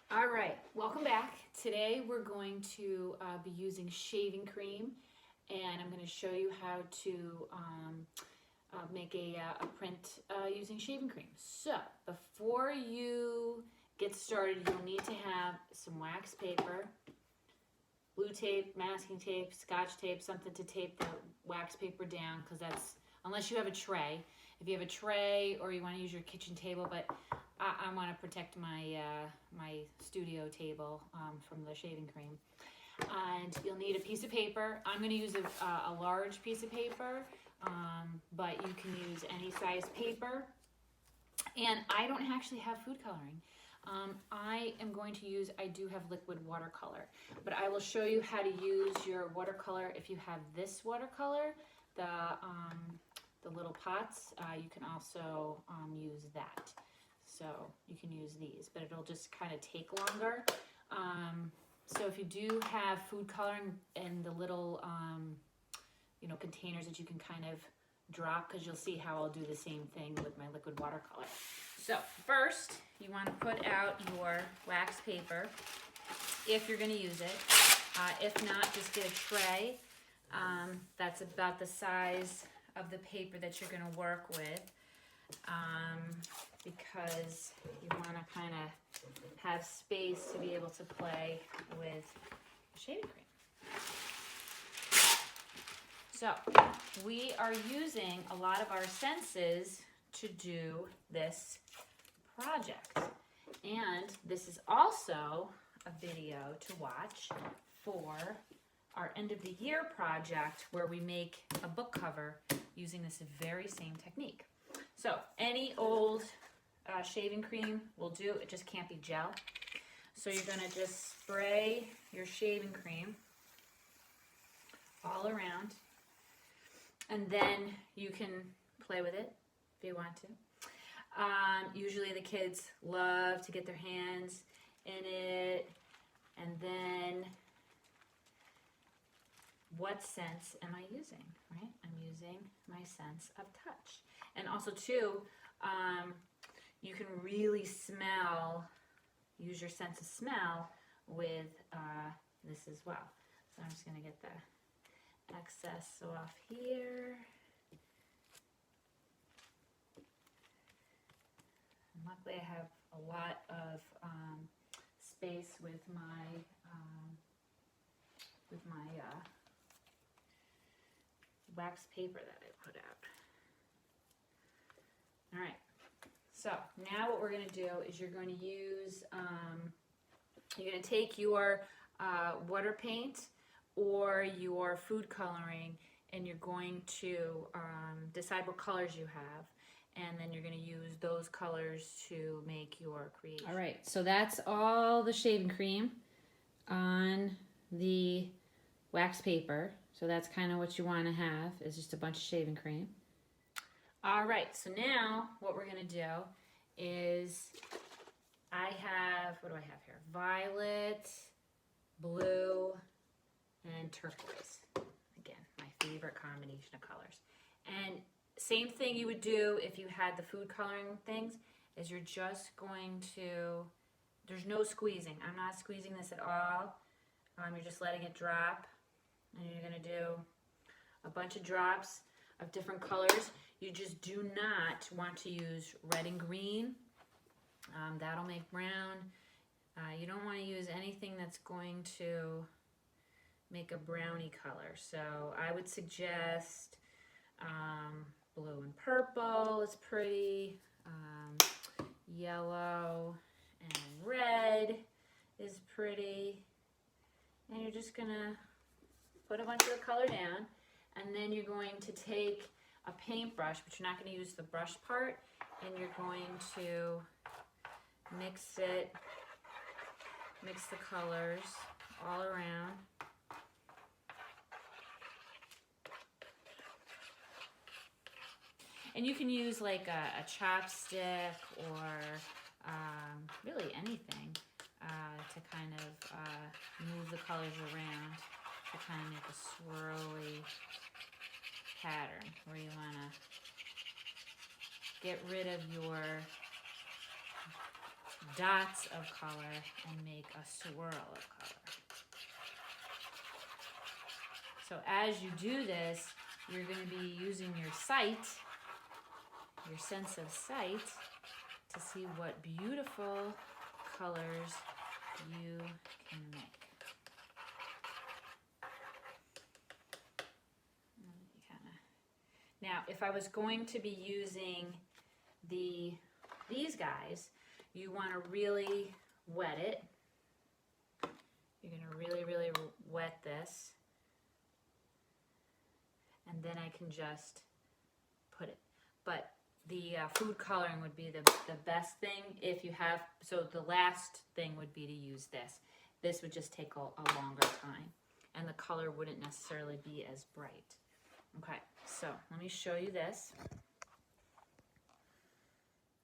All right, welcome back. Today we're going to be using shaving cream, and I'm going to show you how to make a print using shaving cream. So before you get started, you'll need to have some wax paper, blue tape, masking tape, scotch tape, something to tape the wax paper down, because that's, unless you have a tray. If you have a tray or you want to use your kitchen table, but I want to protect my my studio table from the shaving cream. And you'll need a piece of paper. I'm going to use a large piece of paper, but you can use any size paper. And I don't actually have food coloring. I am going to use, I do have liquid watercolor, but I will show you how to use your watercolor. If you have this watercolor, the little pots, you can also use that. So you can use these, but it'll just kind of take longer. So if you do have food coloring in the little, containers that you can kind of drop, because you'll see how I'll do the same thing with my liquid watercolor. So first, you want to put out your wax paper if you're going to use it. If not, just get a tray that's about the size of the paper that you're going to work with, because you want to kind of have space to be able to play with shaving cream. So we are using a lot of our senses to do this project. And this is also a video to watch for our end of the year project, where we make a book cover using this very same technique. So any old shaving cream will do, it just can't be gel. So you're gonna just spray your shaving cream all around, and then you can play with it if you want to. Usually the kids love to get their hands in it. And then, what sense am I using, right? I'm using my sense of touch. And also too, you can really smell, use your sense of smell with this as well. So I'm just gonna get the excess off here. And luckily I have a lot of space with my wax paper that I put out. All right, so now what we're going to do is you're going to use, you're going to take your water paint or your food coloring, and you're going to decide what colors you have, and then you're going to use those colors to make your creation. All right, so that's all the shaving cream on the wax paper. So that's kind of what you want to have, is just a bunch of shaving cream. All right, so now what we're going to do is, I have, what do I have here? Violet, blue, and turquoise. Again, my favorite combination of colors. And same thing you would do if you had the food coloring things, is you're just going to, there's no squeezing. I'm not squeezing this at all. You're just letting it drop. And you're going to do a bunch of drops of different colors. You just do not want to use red and green. That'll make brown. You don't want to use anything that's going to make a brownie color. So I would suggest blue and purple is pretty. Yellow and red is pretty. And you're just going to put a bunch of the color down, and then you're going to take a paintbrush, but you're not going to use the brush part, and you're going to mix the colors all around. And you can use like a chopstick or really anything to kind of move the colors around to kind of make a swirly pattern, where you want to get rid of your dots of color and make a swirl of color. So as you do this, you're going to be using your sight, your sense of sight, to see what beautiful colors you can make. Now, if I was going to be using these guys, you want to really wet it. You're going to really, really wet this. And then I can just put it. But the food coloring would be the best thing if you have, so the last thing would be to use this. This would just take a longer time, and the color wouldn't necessarily be as bright. Okay, so let me show you this.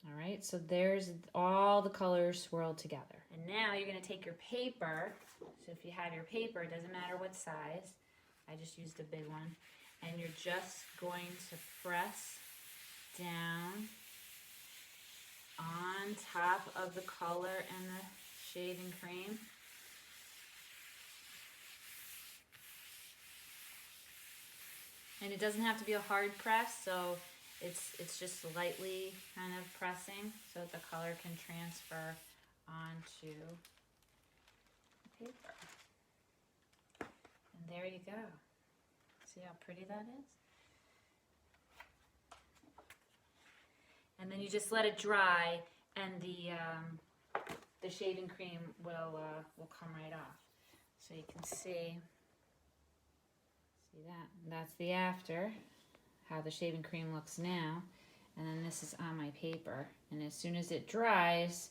All right, so there's all the colors swirled together. And now you're going to take your paper. So if you have your paper, it doesn't matter what size. I just used a big one. And you're just going to press down on top of the color and the shaving cream. And it doesn't have to be a hard press, so it's just lightly kind of pressing so that the color can transfer onto the paper. And there you go. See how pretty that is? And then you just let it dry, and the shaving cream will come right off. So you can see that? That's the after, how the shaving cream looks now. And then this is on my paper. And as soon as it dries,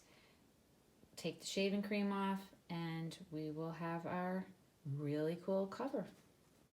take the shaving cream off, and we will have our really cool cover.